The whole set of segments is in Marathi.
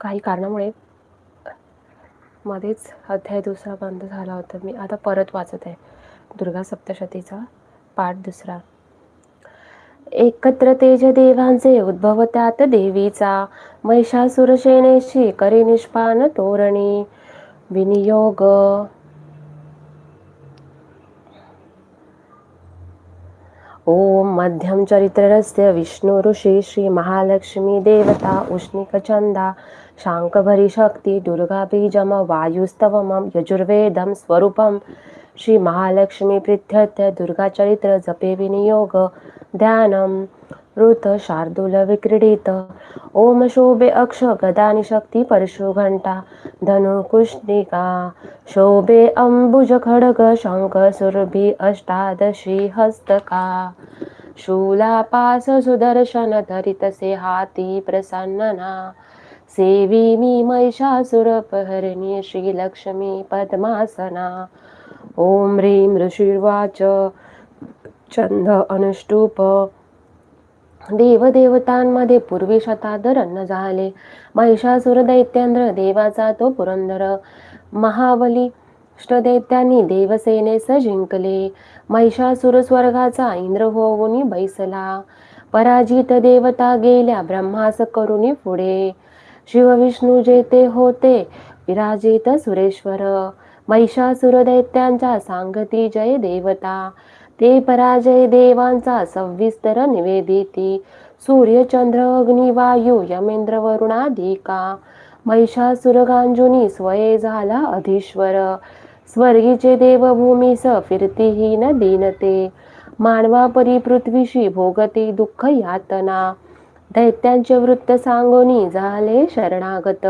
काही कारणामुळे मध्येच अध्याय दुसरा बंद झाला होता. मी आता परत वाचत आहे दुर्गा सप्तशतीचा पाठ दुसरा. एकत्र तेज देवांचे उद्भव त्यात देवीचा, महिषासुर सेनेशी करी निष्पान तोरणी विनियोग. ओम मध्यम चरित्रस्य विष्णु ऋषी श्री महालक्ष्मी देवता उष्णिक चंदा शांकभरी शक्ती दुर्गा बीजम वायुस्तवमं यजुर्वेदम स्वरूपम श्री महालक्ष्मी प्रीत्यर्थ दुर्गा चरित्र जपे विनियोग ध्यानम ऋत शार्दूल विक्रीडित. ओम शोभे अक्ष गदानि शक्ती परशु घंटा धनु कुष्णिका शोभे अंबुज खड्ग शंख सुरभि अष्टादशी हस्तका शूलापास सुदर्शन धरितसे हाती प्रसन्नना सेविमी महिषासुरपहरिणी श्रीलक्ष्मी पद्मासना. ओम ह्रीं ऋषिर्वाच छंद अनुष्टुप. देवदेवतांमध्ये पूर्वी शताधर झाले. महिषासुर दैत्येंद्र देवाचा तो पुरंदर. महाबलिष्ठ देवसेनेस जिंकले. महिषासुर स्वर्गाचा इंद्र होऊन बैसला. पराजित देवता गेल्या ब्रह्मास करुणी पुढे. शिवविष्णू जेते होते विराजित सुरेश्वर. महिषासुर दैत्यांच्या सांगती जय देवता. ते पराजय देवांचा सविस्तर निवेदिती. सूर्य चंद्र अग्नी वायू यमेंद्र वरुणाधिका. महिषासुर गांजुनी स्वये झाला अधीश्वर. स्वर्गीचे देव भूमीस फिरतीहीन दीनते. मानवा परी पृथ्वीशी भोगती दुःख यातना. दैत्यांचे वृत्त सांगोनी झाले शरणागत.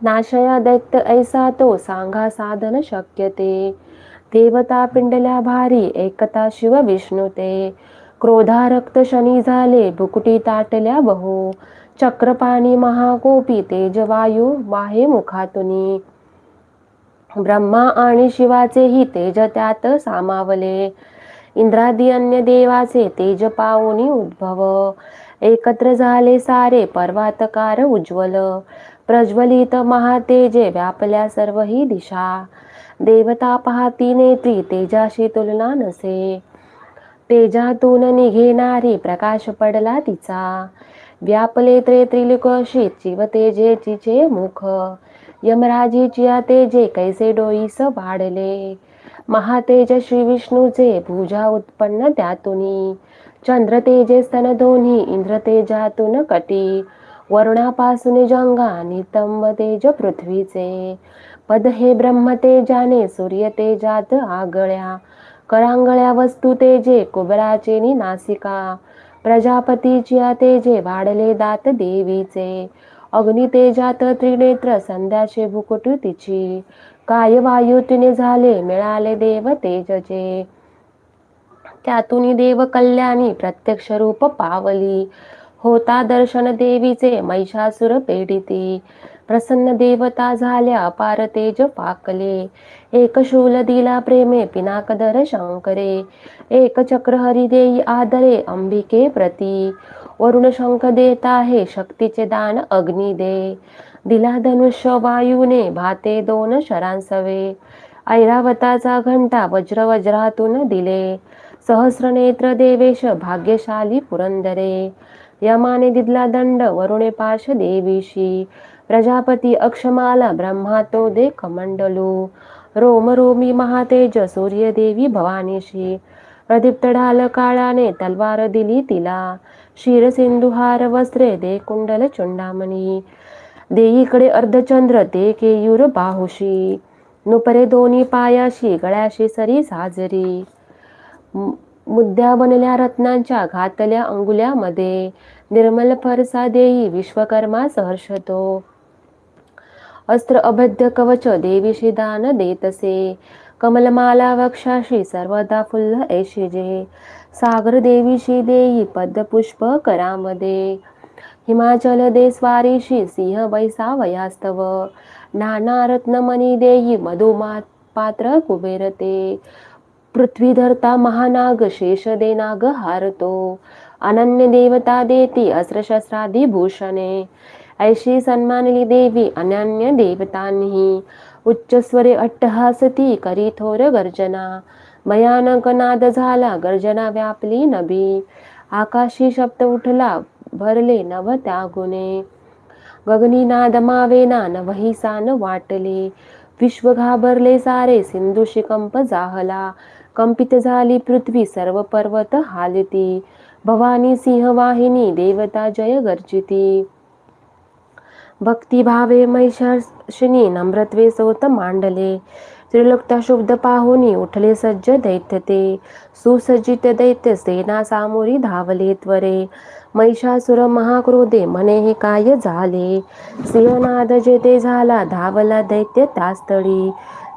नाशया दैत्य ऐसा तो सांगा साधन शक्यते. देवता पिंडल्या भारी एकता शिव विष्णू ते. क्रोधा रक्त शनी झाले भुकुटी ताटल्या बहु. चक्रपाणी महाकोपी तेज वायू वाहे मुखातुनी. ब्रह्मा आणि शिवाचेही तेज त्यात सामावले. इंद्रादी अन्य देवाचे तेज पावोनी उद्भव. एकत्र झाले सारे पर्वतकार उज्ज्वल. प्रज्वलित महातेजे व्यापल्या सर्वही दिशा. देवता पाहती नेत्री तेजाशी तुलना नसे. तेजातून निघेणारी प्रकाश पडला तिचा. व्यापले त्रिलोकशी शिव तेजेचे मुख. यमराजीची तेजे कैसे डोईस वाढले. महातेज श्री विष्णूचे भुजा उत्पन्न त्यातुनी. चंद्र तेजे स्तन दोन्ही इंद्र तेजातून कटी. वरुणापासून जंगा नितंब तेज पृथ्वीचे. पद हे ब्रह्म तेजाने सूर्य तेजात आगळ्या. करांगळ्या वस्तू तेजे कुबराचे नि नासिका. प्रजापतीची तेजे वाढले दात देवीचे. अग्नि तेजात त्रिनेत्र संध्याचे भुकुट तिची. काय वायू तिने झाले मिळाले देव तेजचे. त्यातून देव कल्याणी प्रत्यक्ष रूप पावली. होता दर्शन देवीचे महिषासुर पेडिती. प्रसन्न देवता झाल्या अपार तेज पाकले. एक शूल दिला प्रेमे पिनाकदर शंकरे. एक चक्र हरी देई आदरे अंबिके प्रती. वरुण शंख देत आहे शक्तीचे दान अग्नी दे. दिला धनुष्य वायूने भाते दोन शरांसवे. ऐरावताचा घंटा वज्र वज्रातून दिले. सहस्रनेत्र देवेश भाग्यशाली पुरंदरे. यमाने दिदला दंड वरुणे पाश देवीशी. प्रजापती अक्षमाला ब्रह्मा तो दे कमंडलू. रोम रोमी महातेज सूर्यदेवी भवानीशी. प्रदीप्त ढाल काळाने तलवार दिली तिला. शिर सिंधुहार वस्त्रे दे कुंडल चुंडामणी. देईकडे अर्धचंद्र ते केयूर बाहुशी. नुपरे दोन्ही पायाशी गळ्याशी सरी साजरी. मुद्द्या बनल्या रत्नांच्या घातल्या अंगुल्यामध्ये. निर्मल फरसा देई विश्वकर्मा सहर्षतो. अस्त्र अभेद्य कवच देवीशी दान देतसे. कमलमाला वक्षाशी सर्वदा फुल्ल ऐशिजे. सागर देवीशी देई पद्मपुष्प करामध्ये. हिमाचल दे स्वारीशी सिंह बैसावयास्तव. नाना रत्नमणी देई मधुमात पात्र कुबेरते. पृथ्वी धरता महानाग शेष दे नाग हारतो. अनन्य देवता देती अस्त्रशस्त्रादी भूषणे. ऐशी सन्मानली देवी अनन्य देवतांनी. उच्च स्वरे अट्टहासती करी थोर गर्जना. भयानक नाद झाला गर्जना व्यापली नभी. आकाशी शब्द उठला भरले नभ त्या गुणे. गगनी नाद मावेना नभही सान वाटले. विश्व घाबरले सारे सिंधुशी कंप जाहला. कंपित झाली पृथ्वी सर्व पर्वत हालती. भवानी सिंह वाहिनी देवता जय गर्जिती. भक्तिभावे महिषाशिनी नम्रत्वे सोत मांडले. त्रिलोकता शुद्ध पाहुनी उठले सज्ज दैत्य ते. सुसज्जित दैत्य सेना सामोरी धावले त्वरे. महिषासुर महाक्रोधे म्हणे हे काय झाले. सिंहनाद जेथे झाला धावला दैत्य त्या स्थळी.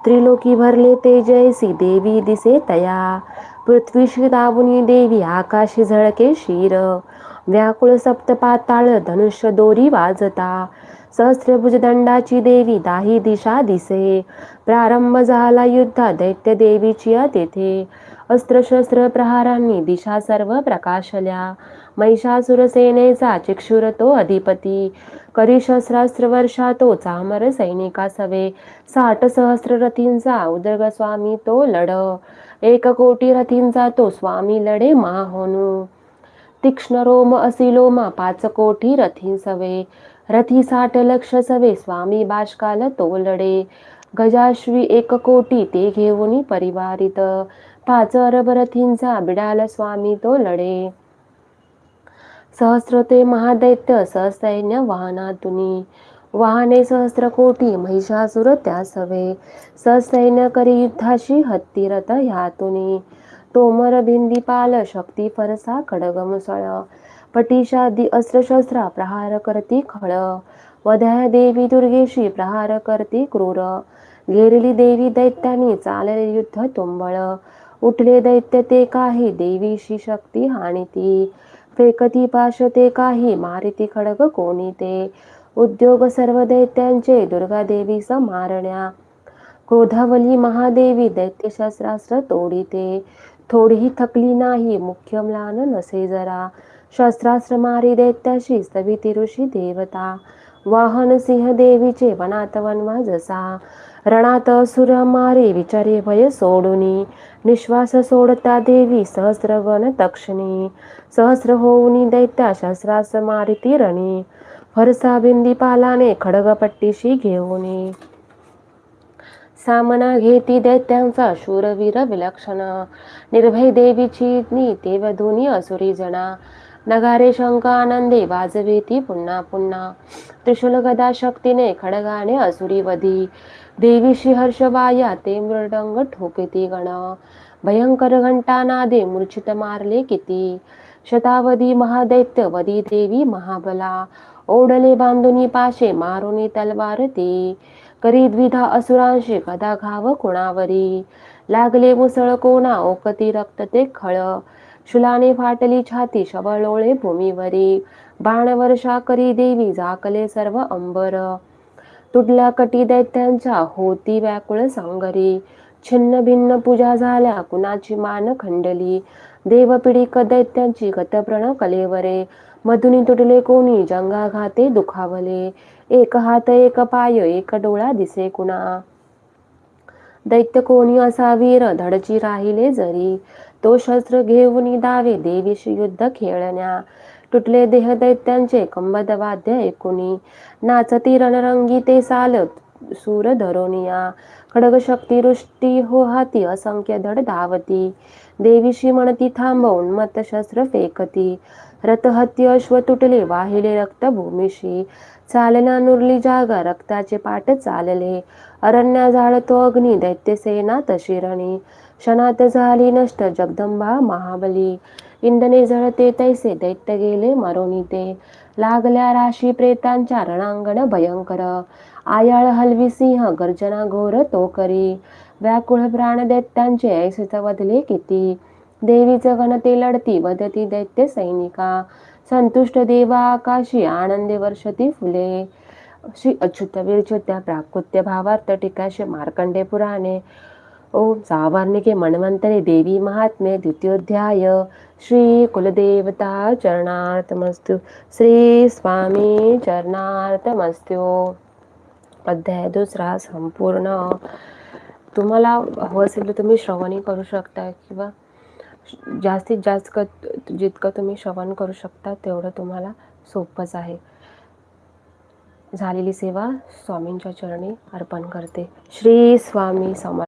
त्रिलोकी भरले ते जयसी देवी दिसे तया. पृथ्वीशी दाबुनी देवी आकाशी झळके शिर. व्याकुळ सप्त पाताळ धनुष्य दोरी वाजता. सहस्रभुज दंडाची देवी दाही दिशा दिसे. प्रारंभ झाला युद्धा दैत्य देवीची तेथे. अस्त्रशस्त्र प्रहारांनी दिशा सर्व प्रकाशल्या. महिषासुर सेनेचा चिक्षुर तो अधिपती. करी शस्त्रास्त्र वर्षा तो चामर सैनिका सवे. 60 सहस्र रथींचा उदर्ग स्वामी तो लढ. 1 कोटी रथींचा तो स्वामी लढे माहोनू. तीक्ष्ण रोम असिलोमा 5 कोटी रथी सवे. रथी 60 लक्ष सवे स्वामी बाष्काल तो लढे. गजाश्वी 1 कोटी ते घेऊनी परिवारित. 5 अरब रथींचा बिडाल स्वामी तो लढे. सहस्र ते महादैत्य सहसैन्य वाहनातुनी. वाहने सहस्र कोटी महिषासुर त्या सवे. सहसैन्य करी युद्धाशी हत्ती रथ ह्यातुनी. तोमर भिंदीपाल शक्ती फरसा खड्ग मुसळ. पटिशादी अस्त्रशस्त्रा प्रहार करती खळ. वध्या देवी दुर्गेशी प्रहार करती क्रूर. घेरली देवी दैत्यांनी चालले युद्ध तुंबळ. उठले दैत्य ते काही देवीशी शक्ती हाणिती. फेकती पाश ते काही मारिती खड्ग कोणी ते. उद्योग सर्व दैत्यांचे दुर्गा देवी समारण्या. क्रोधावली महादेवी दैत्य शस्त्रास्त्र तोडिते. थोडीही थकली नाही मुख्य म्लान नसे जरा. शस्त्रास्त्र मारी दैत्याशी स्तविती ऋषी देवता. वाहन सिंह देवीचे वनात वनवा जसा. रणात असुर मारे विचारे भय सोडुनी. निश्वास सोडता देवी सहस्रगण तक्षणी. सहस्र होऊनी दैत्या शस्त्रास मारिती रणी. फरसा भिंदीपालाने खड्गपट्टीशी घेऊनी. सामना घेती दैत्यांचा शूरवीर विलक्षण. निर्भय देवीची ते वधुनी असुरी जना. नगारे शंख आनंदे वाजवेती पुन्हा पुन्हा. त्रिशूल गदा शक्तीने खडगाने असुरी वधी. देवीशी हर्षवाया ते मृदंग ठोकिती गण. भयंकर घंटानादे मूर्छित मारले किती. शतावधी महादैत्य वधी देवी महाबला. ओढले बांधुनी पाशे मारुनी तलवार ती. करी द्विधा असुरांशी गदा घाव कुणावरी. लागले मुसळ कोणा ओकती रक्त ते खळ. शूलाने फाटली छाती शबळोळे भूमीवरी. बाणवर्षा करी देवी झाकले सर्व अंबर. तुटल्या कटी दैत्यांच्या होती व्याकुळ सांगरी. छिन्न भिन्न पूजा झाल्या कुणाची मान खंडली. देवपीडिक दैत्यांची गतप्रण कलेवरे. मधुनी तुटले कोणी जंगाघाते दुखावले. 1 हात 1 पाय 1 डोळा दिसे कुणा. दैत्य कोणी असा वीर धडची राहिले जरी. तो शस्त्र घेऊन दावे देवीशी युद्ध खेळण्या. तुटले देह दैत्यांचे कंबद वाद्य ऐकुनी. नाचती रणरंगी ते साल सूर धरोनिया. खड्ग शक्ती रुष्टी हो हाती असंख्य धड धावती. देवीशी म्हणती थांब उन्मत्त शस्त्र फेकती. रथ हत्ती अश्व तुटले वाहिले रक्त भूमीशी. चालना नुरली जागा रक्ताचे पाट चालले. अरण्या जाळतो अग्नी दैत्यसेना तशी रणी. क्षणात झाली नष्ट जगदंबा महाबली. इंधने जळते तैसे दैत्य गेले मरोनी ते. लागल्या राशी प्रेतांच्या रणांगण भयंकर. आयाळ हलवी सिंह गर्जना घोर तो करी. व्याकुळ प्राण दैत्यांचे ऐसेच वधले किती. देवीचं गण ते लढती वदती दैत्य सैनिका. संतुष्ट देवा आकाशी आनंदे वर्षती फुले. श्री अच्युत विरचित प्राकृत्य भावार्थ टीका श्री मार्कंडे पुराणे. ओम सावर्णिके मन्वन्तरे देवी महात्म्ये द्वितीयोऽध्याय श्री कुलदेवता चरणार्पणमस्तु. श्री स्वामी चरणार्पणमस्तु. अध्याय दुसरा संपूर्ण. तुम्हाला हवं असेल तर तुम्ही श्रवणही करू शकता किंवा जास्तीत जास्त जितकं तुम्ही श्रवण करू शकता तेवढं तुम्हाला सोपंच आहे. झालेली सेवा स्वामींच्या चरणी अर्पण करते. श्री स्वामी समर्थ.